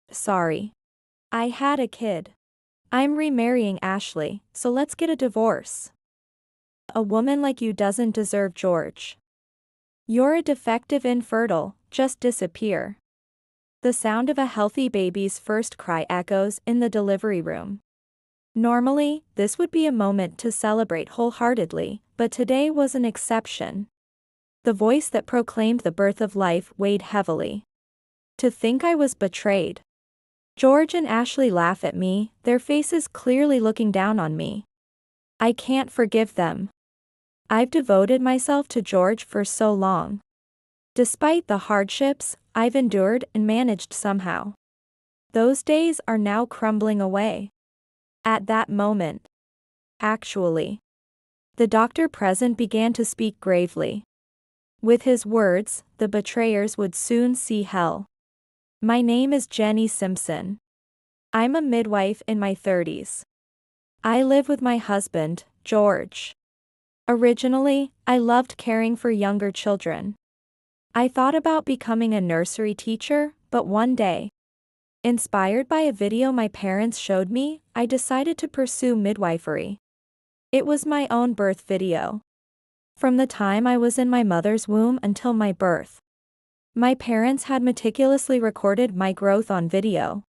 Sorry. I had a kid. I'm remarrying Ashley, so let's get a divorce. A woman like you doesn't deserve George. You're a defective infertile, just disappear. The sound of a healthy baby's first cry echoes in the delivery room. Normally, this would be a moment to celebrate wholeheartedly, but today was an exception. The voice that proclaimed the birth of life weighed heavily. To think I was betrayed. George and Ashley laugh at me, their faces clearly looking down on me. I can't forgive them. I've devoted myself to George for so long. Despite the hardships, I've endured and managed somehow. Those days are now crumbling away. At that moment. Actually. The doctor present began to speak gravely. With his words, the betrayers would soon see hell. My name is Jenny Simpson. I'm a midwife in my 30s. I live with my husband, George. Originally, I loved caring for younger children. I thought about becoming a nursery teacher, but one day, inspired by a video my parents showed me, I decided to pursue midwifery. It was my own birth video. From the time I was in my mother's womb until my birth. My parents had meticulously recorded my growth on video.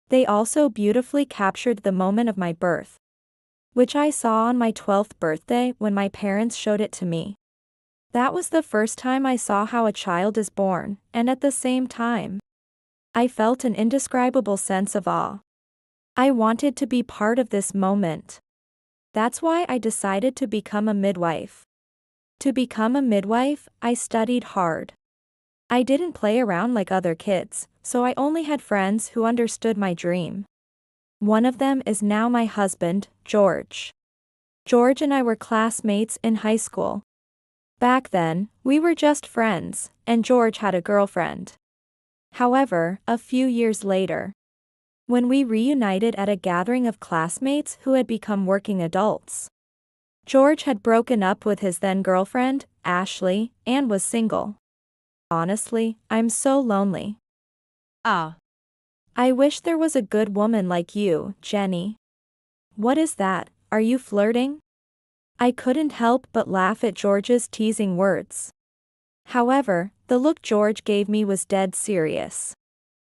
They also beautifully captured the moment of my birth, which I saw on my 12th birthday when my parents showed it to me. That was the first time I saw how a child is born, and at the same time, I felt an indescribable sense of awe. I wanted to be part of this moment. That's why I decided to become a midwife. To become a midwife, I studied hard. I didn't play around like other kids, so I only had friends who understood my dream. One of them is now my husband, George. George and I were classmates in high school. Back then, we were just friends, and George had a girlfriend. However, a few years later, when we reunited at a gathering of classmates who had become working adults, George had broken up with his then-girlfriend, Ashley, and was single. Honestly, I'm so lonely. Ah. I wish there was a good woman like you, Jenny. What is that, are you flirting? I couldn't help but laugh at George's teasing words. However, the look George gave me was dead serious.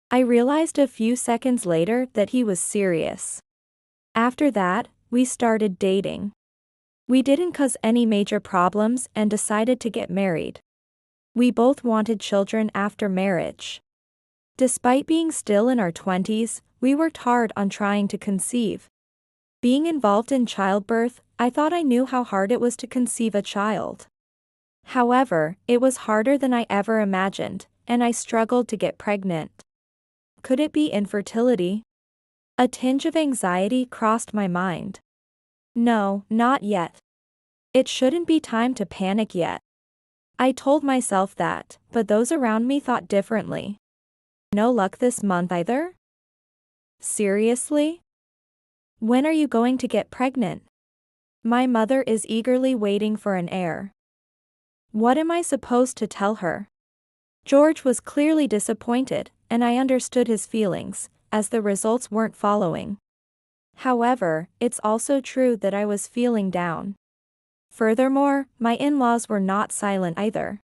I realized a few seconds later that he was serious. After that, we started dating. We didn't cause any major problems and decided to get married. We both wanted children after marriage. Despite being still in our 20s, we worked hard on trying to conceive. Being involved in childbirth, I thought I knew how hard it was to conceive a child. However, it was harder than I ever imagined, and I struggled to get pregnant. Could it be infertility? A tinge of anxiety crossed my mind. No, not yet. It shouldn't be time to panic yet. I told myself that, but those around me thought differently. No luck this month either? Seriously? When are you going to get pregnant? My mother is eagerly waiting for an heir. What am I supposed to tell her? George was clearly disappointed, and I understood his feelings, as the results weren't following. However, it's also true that I was feeling down. Furthermore, my in-laws were not silent either.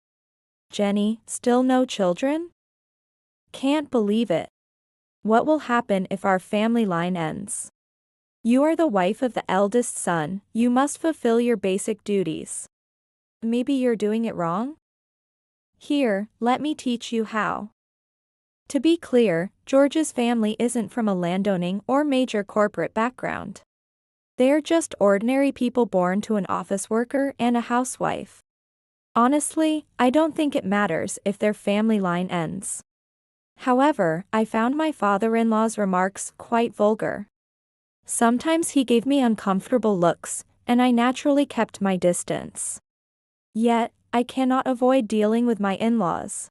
Jenny, still no children? Can't believe it. What will happen if our family line ends? You are the wife of the eldest son, you must fulfill your basic duties. Maybe you're doing it wrong? Here, let me teach you how. To be clear, George's family isn't from a landowning or major corporate background. They're just ordinary people born to an office worker and a housewife. Honestly, I don't think it matters if their family line ends. However, I found my father-in-law's remarks quite vulgar. Sometimes he gave me uncomfortable looks, and I naturally kept my distance. Yet, I cannot avoid dealing with my in-laws.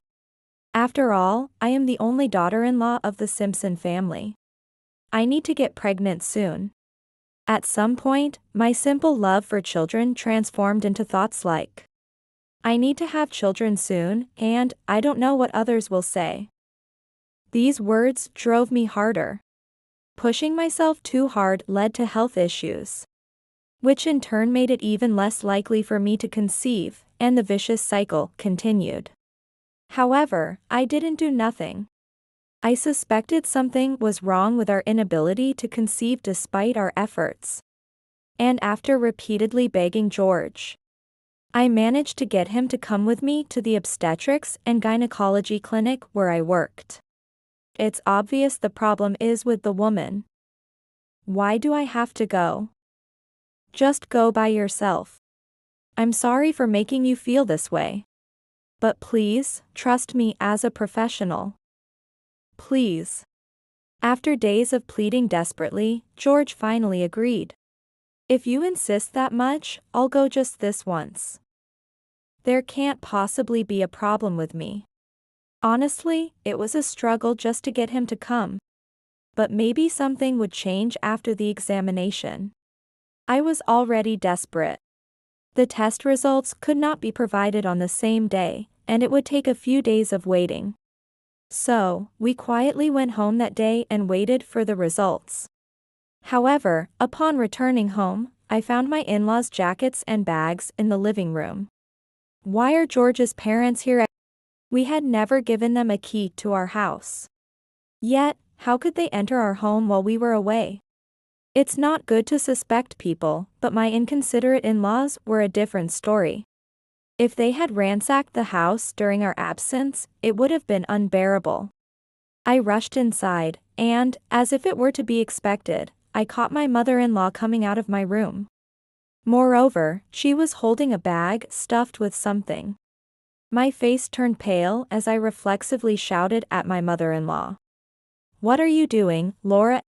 After all, I am the only daughter-in-law of the Simpson family. I need to get pregnant soon. At some point, my simple love for children transformed into thoughts like, I need to have children soon, and I don't know what others will say. These words drove me harder. Pushing myself too hard led to health issues, which in turn made it even less likely for me to conceive, and the vicious cycle continued. However, I didn't do nothing. I suspected something was wrong with our inability to conceive despite our efforts. And after repeatedly begging George, I managed to get him to come with me to the obstetrics and gynecology clinic where I worked. It's obvious the problem is with the woman. Why do I have to go? Just go by yourself. I'm sorry for making you feel this way. But please, trust me as a professional. Please. After days of pleading desperately, George finally agreed. If you insist that much, I'll go just this once. There can't possibly be a problem with me. Honestly, it was a struggle just to get him to come. But maybe something would change after the examination. I was already desperate. The test results could not be provided on the same day, and it would take a few days of waiting. So, we quietly went home that day and waited for the results. However, upon returning home, I found my in-laws' jackets and bags in the living room. Why are George's parents here? We had never given them a key to our house. Yet, how could they enter our home while we were away? It's not good to suspect people, but my inconsiderate in-laws were a different story. If they had ransacked the house during our absence, it would have been unbearable. I rushed inside, and, as if it were to be expected, I caught my mother-in-law coming out of my room. Moreover, she was holding a bag stuffed with something. My face turned pale as I reflexively shouted at my mother-in-law. "What are you doing, Laura?"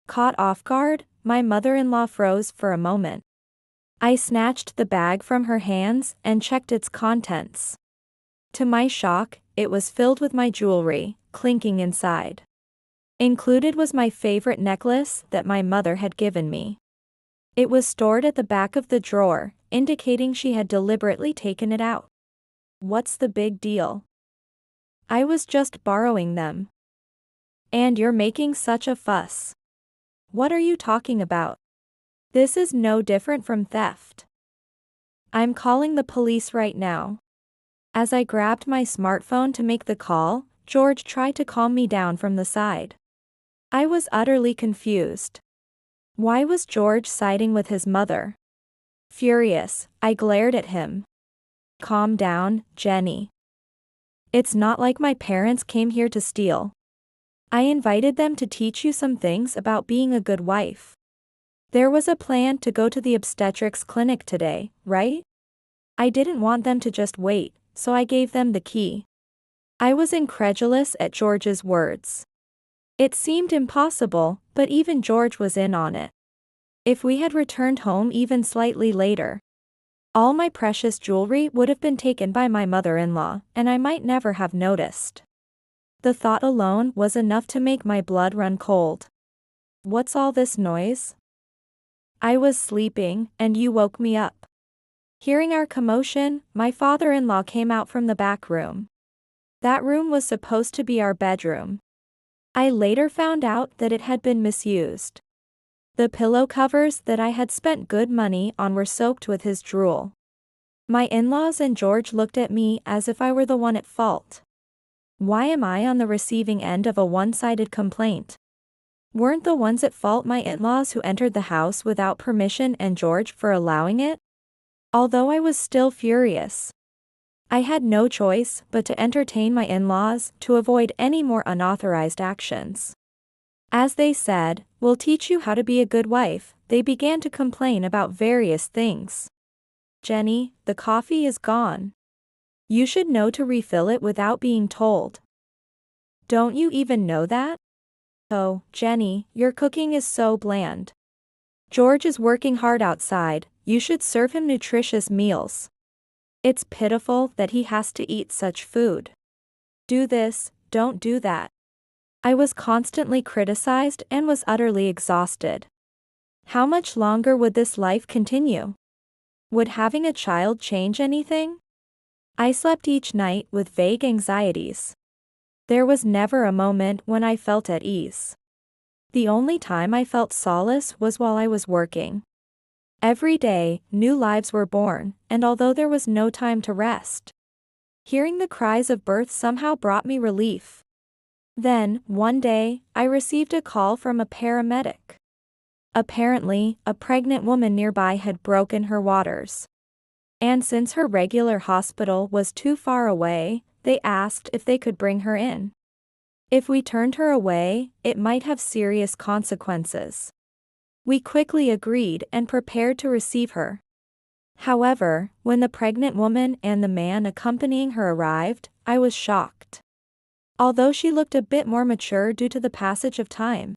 Caught off guard, my mother-in-law froze for a moment. I snatched the bag from her hands and checked its contents. To my shock, it was filled with my jewelry, clinking inside. Included was my favorite necklace that my mother had given me. It was stored at the back of the drawer, indicating she had deliberately taken it out. What's the big deal? I was just borrowing them. And you're making such a fuss. What are you talking about? This is no different from theft. I'm calling the police right now. As I grabbed my smartphone to make the call, George tried to calm me down from the side. I was utterly confused. Why was George siding with his mother? Furious, I glared at him. Calm down, Jenny. It's not like my parents came here to steal. I invited them to teach you some things about being a good wife. There was a plan to go to the obstetrics clinic today, right? I didn't want them to just wait, so I gave them the key. I was incredulous at George's words. It seemed impossible, but even George was in on it. If we had returned home even slightly later, all my precious jewelry would have been taken by my mother-in-law, and I might never have noticed. The thought alone was enough to make my blood run cold. What's all this noise? I was sleeping, and you woke me up. Hearing our commotion, my father-in-law came out from the back room. That room was supposed to be our bedroom. I later found out that it had been misused. The pillow covers that I had spent good money on were soaked with his drool. My in-laws and George looked at me as if I were the one at fault. Why am I on the receiving end of a one-sided complaint? Weren't the ones at fault my in-laws who entered the house without permission and George for allowing it? Although I was still furious, I had no choice but to entertain my in-laws to avoid any more unauthorized actions. As they said, "We'll teach you how to be a good wife," they began to complain about various things. "Jenny, the coffee is gone. You should know to refill it without being told. Don't you even know that? Oh, Jenny, your cooking is so bland. George is working hard outside, you should serve him nutritious meals. It's pitiful that he has to eat such food. Do this, don't do that." I was constantly criticized and was utterly exhausted. How much longer would this life continue? Would having a child change anything? I slept each night with vague anxieties. There was never a moment when I felt at ease. The only time I felt solace was while I was working. Every day, new lives were born, and although there was no time to rest, hearing the cries of birth somehow brought me relief. Then, one day, I received a call from a paramedic. Apparently, a pregnant woman nearby had broken her waters. And since her regular hospital was too far away, they asked if they could bring her in. If we turned her away, it might have serious consequences. We quickly agreed and prepared to receive her. However, when the pregnant woman and the man accompanying her arrived, I was shocked. Although she looked a bit more mature due to the passage of time,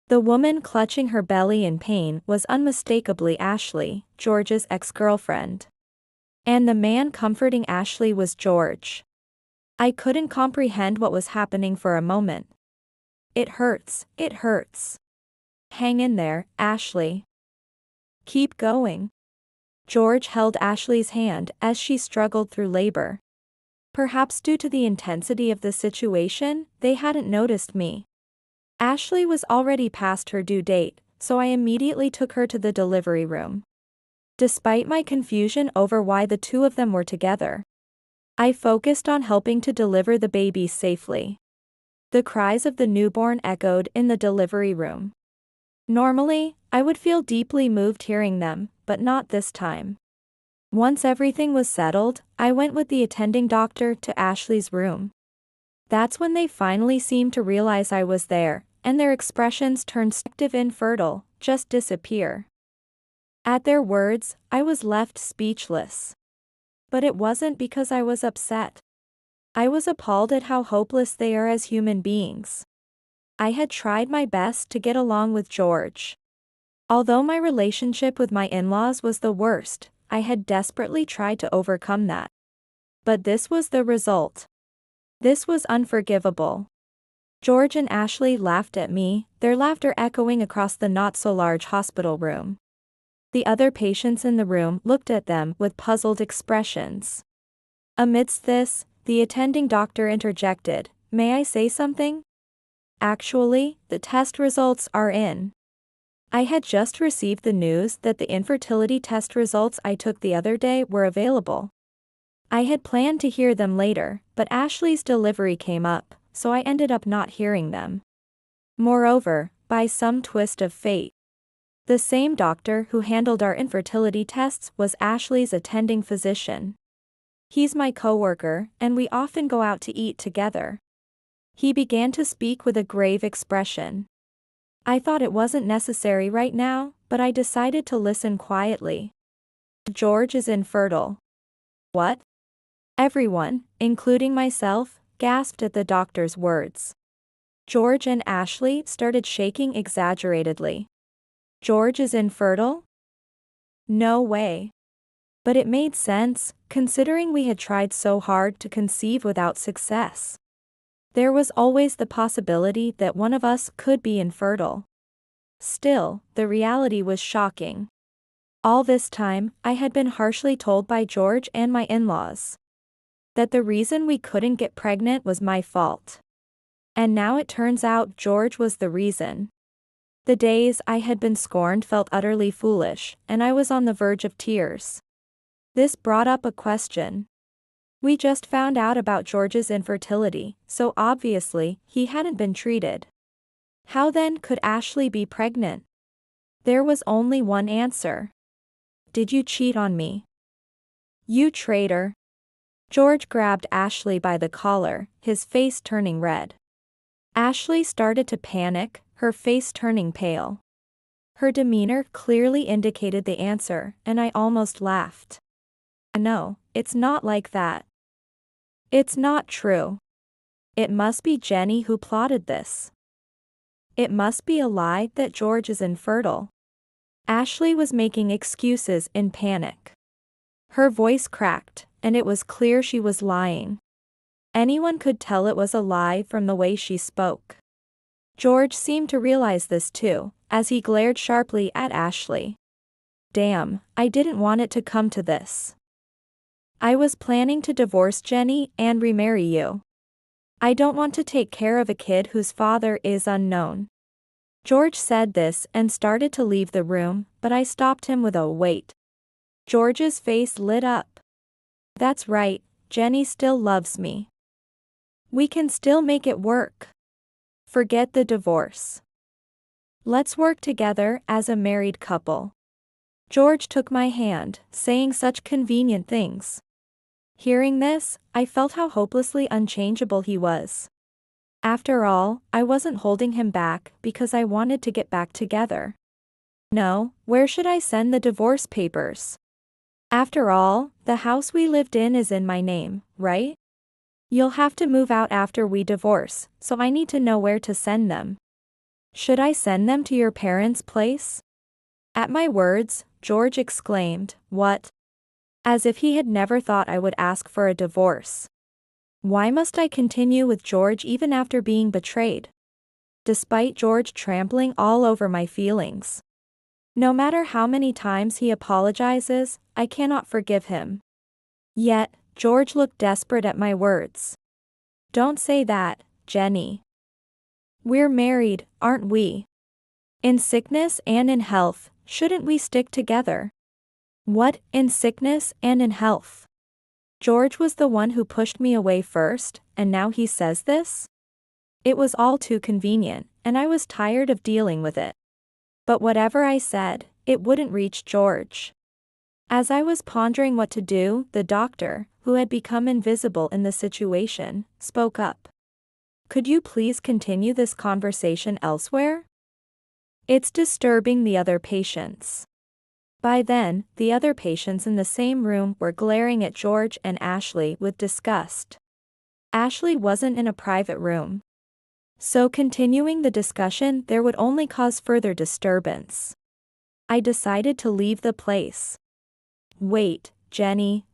the woman clutching her belly in pain was unmistakably Ashley, George's ex-girlfriend. And the man comforting Ashley was George. I couldn't comprehend what was happening for a moment. It hurts, it hurts. Hang in there, Ashley. Keep going. George held Ashley's hand as she struggled through labor. Perhaps due to the intensity of the situation, they hadn't noticed me. Ashley was already past her due date, so I immediately took her to the delivery room. Despite my confusion over why the two of them were together, I focused on helping to deliver the baby safely. The cries of the newborn echoed in the delivery room. Normally, I would feel deeply moved hearing them, but not this time. Once everything was settled, I went with the attending doctor to Ashley's room. That's when they finally seemed to realize I was there, and their expressions turned active infertile, just disappear. At their words, I was left speechless. But it wasn't because I was upset. I was appalled at how hopeless they are as human beings. I had tried my best to get along with George. Although my relationship with my in-laws was the worst, I had desperately tried to overcome that. But this was the result. This was unforgivable. George and Ashley laughed at me, their laughter echoing across the not-so-large hospital room. The other patients in the room looked at them with puzzled expressions. Amidst this, the attending doctor interjected, "May I say something? Actually, the test results are in." I had just received the news that the infertility test results I took the other day were available. I had planned to hear them later, but Ashley's delivery came up, so I ended up not hearing them. Moreover, by some twist of fate, the same doctor who handled our infertility tests was Ashley's attending physician. He's my coworker, and we often go out to eat together. He began to speak with a grave expression. I thought it wasn't necessary right now, but I decided to listen quietly. George is infertile. What? Everyone, including myself, gasped at the doctor's words. George and Ashley started shaking exaggeratedly. George is infertile? No way. But it made sense, considering we had tried so hard to conceive without success. There was always the possibility that one of us could be infertile. Still, the reality was shocking. All this time, I had been harshly told by George and my in-laws that the reason we couldn't get pregnant was my fault. And now it turns out George was the reason. The days I had been scorned felt utterly foolish, and I was on the verge of tears. This brought up a question. We just found out about George's infertility, so obviously, he hadn't been treated. How then could Ashley be pregnant? There was only one answer. Did you cheat on me? You traitor. George grabbed Ashley by the collar, his face turning red. Ashley started to panic, her face turning pale. Her demeanor clearly indicated the answer, and I almost laughed. No, it's not like that. It's not true. It must be Jenny who plotted this. It must be a lie that George is infertile. Ashley was making excuses in panic. Her voice cracked, and it was clear she was lying. Anyone could tell it was a lie from the way she spoke. George seemed to realize this too, as he glared sharply at Ashley. Damn, I didn't want it to come to this. I was planning to divorce Jenny and remarry you. I don't want to take care of a kid whose father is unknown. George said this and started to leave the room, but I stopped him with a wait. George's face lit up. That's right, Jenny still loves me. We can still make it work. Forget the divorce. Let's work together as a married couple. George took my hand, saying such convenient things. Hearing this, I felt how hopelessly unchangeable he was. After all, I wasn't holding him back because I wanted to get back together. No, where should I send the divorce papers? After all, the house we lived in is in my name, right? You'll have to move out after we divorce, so I need to know where to send them. Should I send them to your parents' place? At my words, George exclaimed, "What?" As if he had never thought I would ask for a divorce. Why must I continue with George even after being betrayed? Despite George trampling all over my feelings. No matter how many times he apologizes, I cannot forgive him. Yet, George looked desperate at my words. Don't say that, Jenny. We're married, aren't we? In sickness and in health, shouldn't we stick together? What, in sickness and in health? George was the one who pushed me away first, and now he says this? It was all too convenient, and I was tired of dealing with it. But whatever I said, it wouldn't reach George. As I was pondering what to do, the doctor, who had become invisible in the situation, spoke up. Could you please continue this conversation elsewhere? It's disturbing the other patients. By then, the other patients in the same room were glaring at George and Ashley with disgust. Ashley wasn't in a private room. So continuing the discussion there would only cause further disturbance. I decided to leave the place. Wait, Jenny.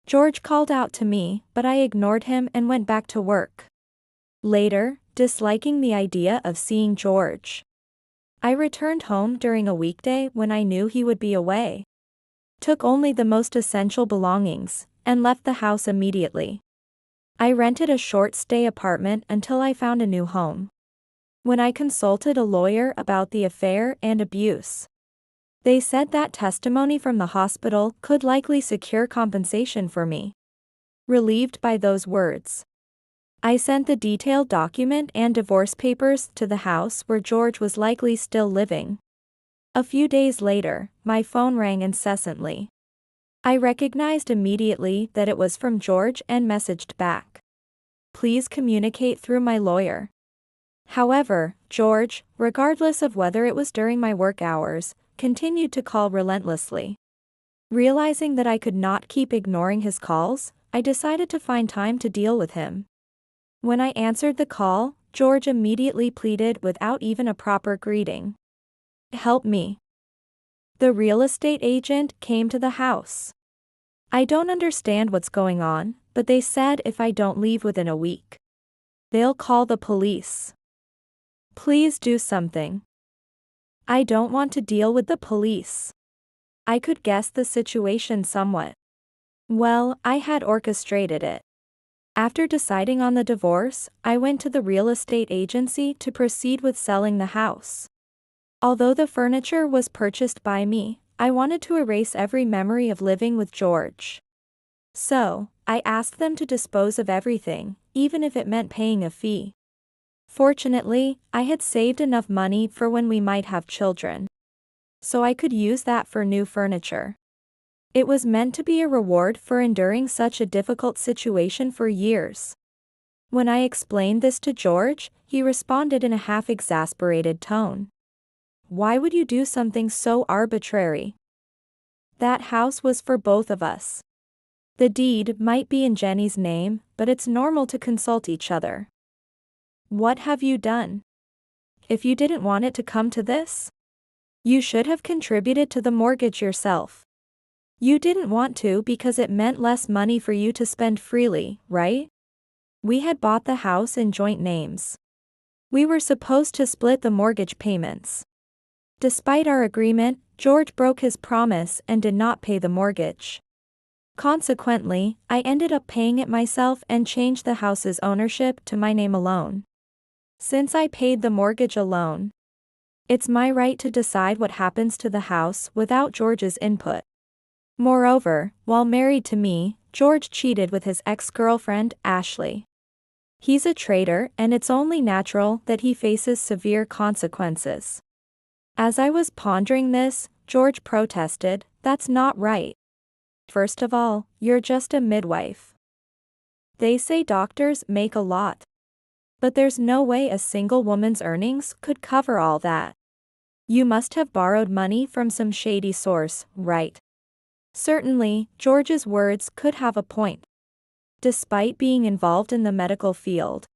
George called out to me, but I ignored him and went back to work. Later, disliking the idea of seeing George, I returned home during a weekday when I knew he would be away. Took only the most essential belongings, and left the house immediately. I rented a short-stay apartment until I found a new home. When I consulted a lawyer about the affair and abuse, they said that testimony from the hospital could likely secure compensation for me. Relieved by those words, I sent the detailed document and divorce papers to the house where George was likely still living. A few days later, my phone rang incessantly. I recognized immediately that it was from George and messaged back. Please communicate through my lawyer. However, George, regardless of whether it was during my work hours, continued to call relentlessly. Realizing that I could not keep ignoring his calls, I decided to find time to deal with him. When I answered the call, George immediately pleaded without even a proper greeting. Help me. The real estate agent came to the house. I don't understand what's going on, but they said if I don't leave within a week, they'll call the police. Please do something. I don't want to deal with the police. I could guess the situation somewhat. Well, I had orchestrated it. After deciding on the divorce, I went to the real estate agency to proceed with selling the house. Although the furniture was purchased by me, I wanted to erase every memory of living with George. So, I asked them to dispose of everything, even if it meant paying a fee. Fortunately, I had saved enough money for when we might have children, so I could use that for new furniture. It was meant to be a reward for enduring such a difficult situation for years. When I explained this to George, he responded in a half-exasperated tone. Why would you do something so arbitrary? That house was for both of us. The deed might be in Jenny's name, but it's normal to consult each other. What have you done? If you didn't want it to come to this, you should have contributed to the mortgage yourself. You didn't want to because it meant less money for you to spend freely, right? We had bought the house in joint names. We were supposed to split the mortgage payments. Despite our agreement, George broke his promise and did not pay the mortgage. Consequently, I ended up paying it myself and changed the house's ownership to my name alone. Since I paid the mortgage alone, it's my right to decide what happens to the house without George's input. Moreover, while married to me, George cheated with his ex-girlfriend, Ashley. He's a traitor, and it's only natural that he faces severe consequences. As I was pondering this, George protested, "That's not right. First of all, you're just a midwife. They say doctors make a lot. But there's no way a single woman's earnings could cover all that. You must have borrowed money from some shady source, right?" Certainly, George's words could have a point. Despite being involved in the medical field,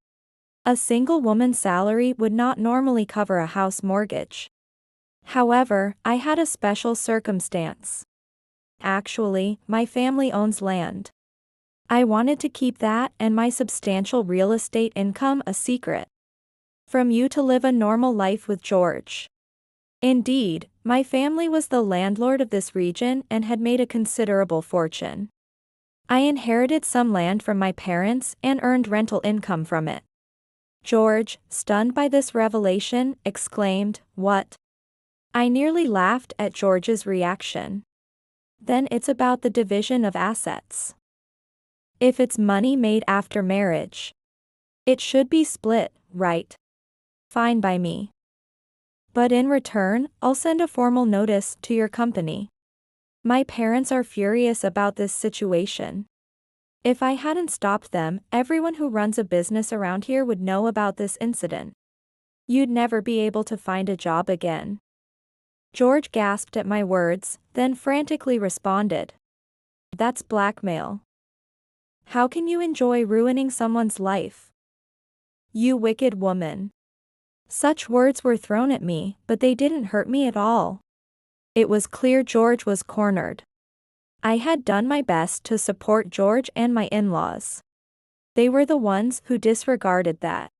a single woman's salary would not normally cover a house mortgage. However, I had a special circumstance. Actually, my family owns land. I wanted to keep that and my substantial real estate income a secret from you to live a normal life with George. Indeed, my family was the landlord of this region and had made a considerable fortune. I inherited some land from my parents and earned rental income from it. George, stunned by this revelation, exclaimed, "What?" I nearly laughed at George's reaction. Then it's about the division of assets. If it's money made after marriage, it should be split, right? Fine by me. But in return, I'll send a formal notice to your company. My parents are furious about this situation. If I hadn't stopped them, everyone who runs a business around here would know about this incident. You'd never be able to find a job again. George gasped at my words, then frantically responded, "That's blackmail. How can you enjoy ruining someone's life? You wicked woman." Such words were thrown at me, but they didn't hurt me at all. It was clear George was cornered. I had done my best to support George and my in-laws. They were the ones who disregarded that.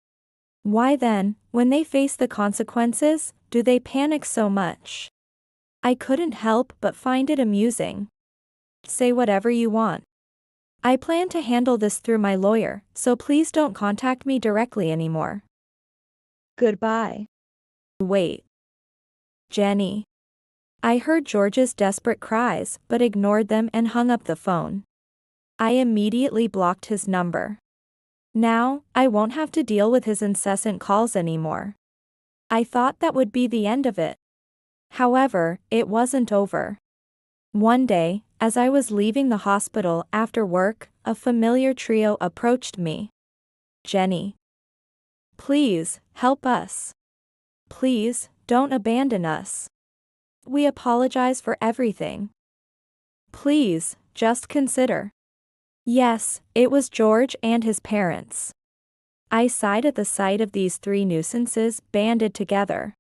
Why then, when they face the consequences, do they panic so much? I couldn't help but find it amusing. Say whatever you want. I plan to handle this through my lawyer, so please don't contact me directly anymore. Goodbye. Wait. Jenny. I heard George's desperate cries but ignored them and hung up the phone. I immediately blocked his number. Now, I won't have to deal with his incessant calls anymore. I thought that would be the end of it. However, it wasn't over. One day, as I was leaving the hospital after work, a familiar trio approached me. "Jenny. Please, help us. Please, don't abandon us. We apologize for everything. Please, just consider." Yes, it was George and his parents. I sighed at the sight of these three nuisances banded together.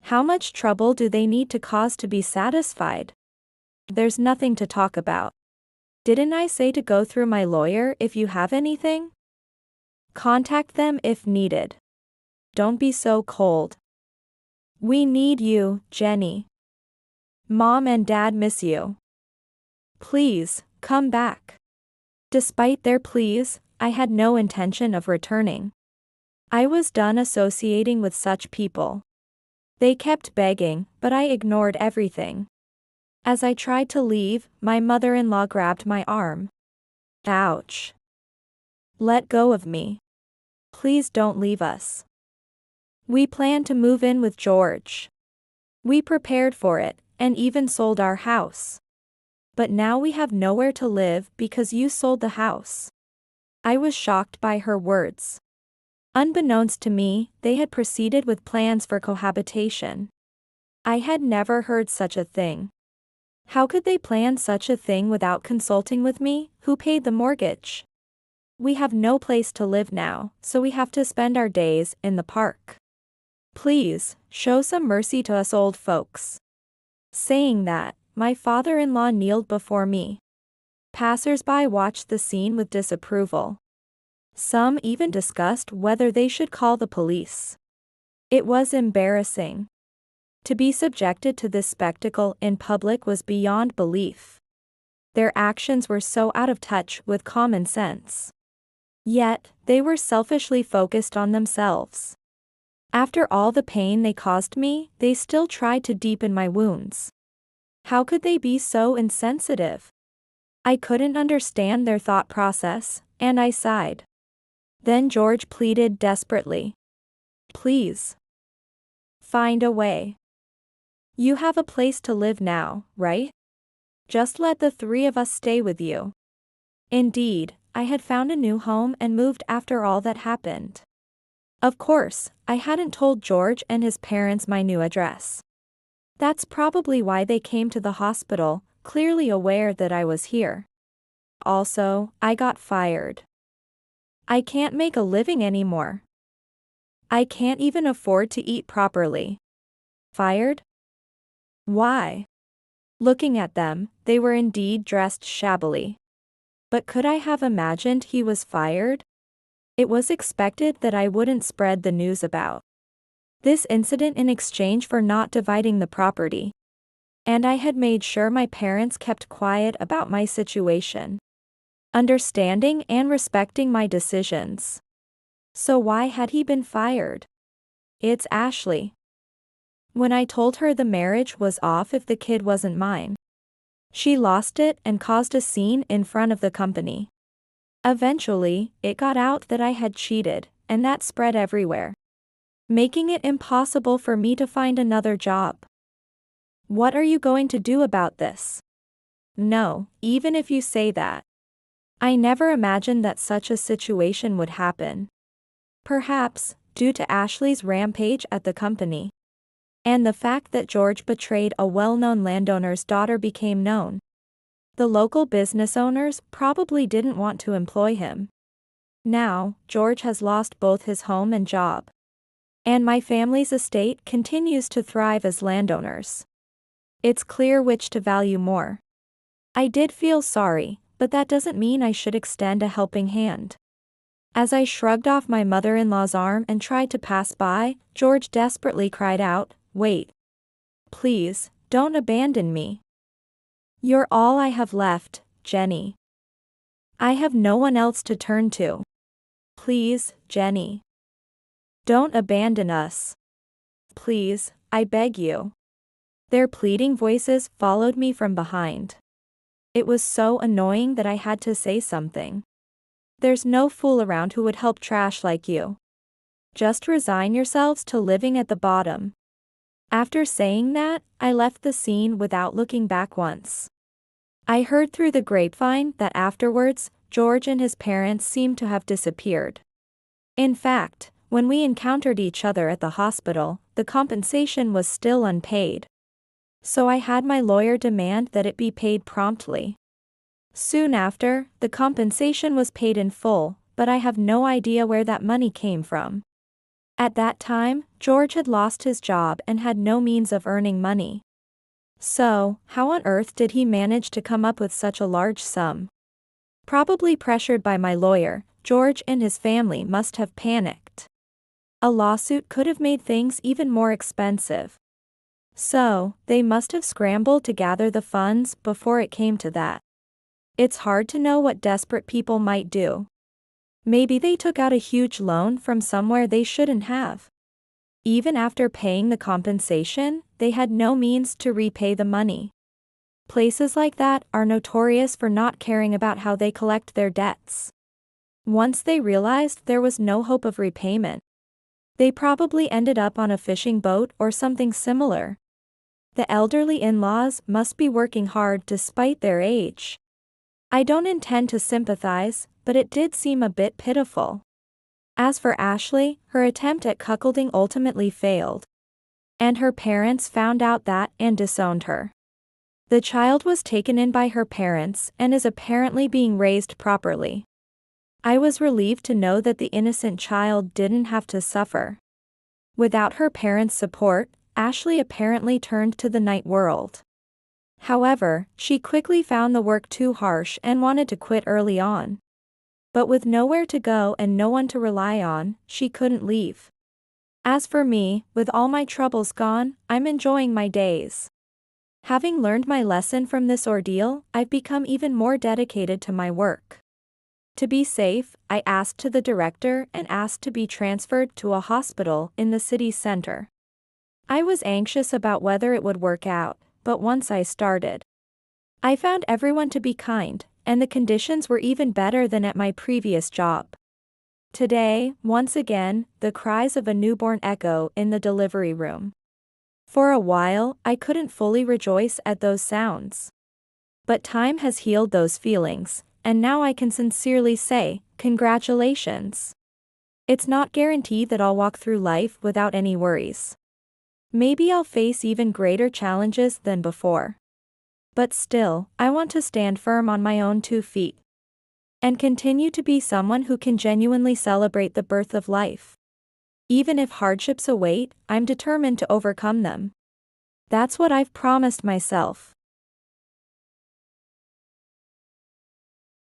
How much trouble do they need to cause to be satisfied? There's nothing to talk about. Didn't I say to go through my lawyer if you have anything? Contact them if needed. Don't be so cold. We need you, Jenny. Mom and Dad miss you. Please, come back. Despite their pleas, I had no intention of returning. I was done associating with such people. They kept begging, but I ignored everything. As I tried to leave, my mother-in-law grabbed my arm. Ouch. Let go of me. Please don't leave us. We planned to move in with George. We prepared for it, and even sold our house. But now we have nowhere to live because you sold the house. I was shocked by her words. Unbeknownst to me, they had proceeded with plans for cohabitation. I had never heard such a thing. How could they plan such a thing without consulting with me, who paid the mortgage? We have no place to live now, so we have to spend our days in the park. Please, show some mercy to us old folks. Saying that, my father-in-law kneeled before me. Passers-by watched the scene with disapproval. Some even discussed whether they should call the police. It was embarrassing. To be subjected to this spectacle in public was beyond belief. Their actions were so out of touch with common sense. Yet, they were selfishly focused on themselves. After all the pain they caused me, they still tried to deepen my wounds. How could they be so insensitive? I couldn't understand their thought process, and I sighed. Then George pleaded desperately. Please. Find a way. You have a place to live now, right? Just let the three of us stay with you. Indeed, I had found a new home and moved after all that happened. Of course, I hadn't told George and his parents my new address. That's probably why they came to the hospital, clearly aware that I was here. Also, I got fired. I can't make a living anymore. I can't even afford to eat properly. Fired? Why? Looking at them, they were indeed dressed shabbily. But could I have imagined he was fired? It was expected that I wouldn't spread the news about this incident in exchange for not dividing the property. And I had made sure my parents kept quiet about my situation, understanding and respecting my decisions. So why had he been fired? It's Ashley. When I told her the marriage was off if the kid wasn't mine, she lost it and caused a scene in front of the company. Eventually, it got out that I had cheated, and that spread everywhere, making it impossible for me to find another job. What are you going to do about this? No, even if you say that. I never imagined that such a situation would happen. Perhaps, due to Ashley's rampage at the company. And the fact that George betrayed a well-known landowner's daughter became known. The local business owners probably didn't want to employ him. Now, George has lost both his home and job. And my family's estate continues to thrive as landowners. It's clear which to value more. I did feel sorry, but that doesn't mean I should extend a helping hand. As I shrugged off my mother-in-law's arm and tried to pass by, George desperately cried out, "Wait. Please, don't abandon me. You're all I have left, Jenny. I have no one else to turn to. Please, Jenny. Don't abandon us. Please, I beg you." Their pleading voices followed me from behind. It was so annoying that I had to say something. There's no fool around who would help trash like you. Just resign yourselves to living at the bottom. After saying that, I left the scene without looking back once. I heard through the grapevine that afterwards, George and his parents seemed to have disappeared. In fact, when we encountered each other at the hospital, the compensation was still unpaid. So I had my lawyer demand that it be paid promptly. Soon after, the compensation was paid in full, but I have no idea where that money came from. At that time, George had lost his job and had no means of earning money. So, how on earth did he manage to come up with such a large sum? Probably pressured by my lawyer, George and his family must have panicked. A lawsuit could have made things even more expensive. So, they must have scrambled to gather the funds before it came to that. It's hard to know what desperate people might do. Maybe they took out a huge loan from somewhere they shouldn't have. Even after paying the compensation, they had no means to repay the money. Places like that are notorious for not caring about how they collect their debts. Once they realized there was no hope of repayment, they probably ended up on a fishing boat or something similar. The elderly in-laws must be working hard despite their age. I don't intend to sympathize, but it did seem a bit pitiful. As for Ashley, her attempt at cuckolding ultimately failed. And her parents found out that and disowned her. The child was taken in by her parents and is apparently being raised properly. I was relieved to know that the innocent child didn't have to suffer. Without her parents' support, Ashley apparently turned to the night world. However, she quickly found the work too harsh and wanted to quit early on. But with nowhere to go and no one to rely on, she couldn't leave. As for me, with all my troubles gone, I'm enjoying my days. Having learned my lesson from this ordeal, I've become even more dedicated to my work. To be safe, I asked the director and asked to be transferred to a hospital in the city center. I was anxious about whether it would work out, but once I started, I found everyone to be kind, and the conditions were even better than at my previous job. Today, once again, the cries of a newborn echo in the delivery room. For a while, I couldn't fully rejoice at those sounds. But time has healed those feelings, and now I can sincerely say, congratulations. It's not guaranteed that I'll walk through life without any worries. Maybe I'll face even greater challenges than before. But still, I want to stand firm on my own 2 feet. And continue to be someone who can genuinely celebrate the birth of life. Even if hardships await, I'm determined to overcome them. That's what I've promised myself.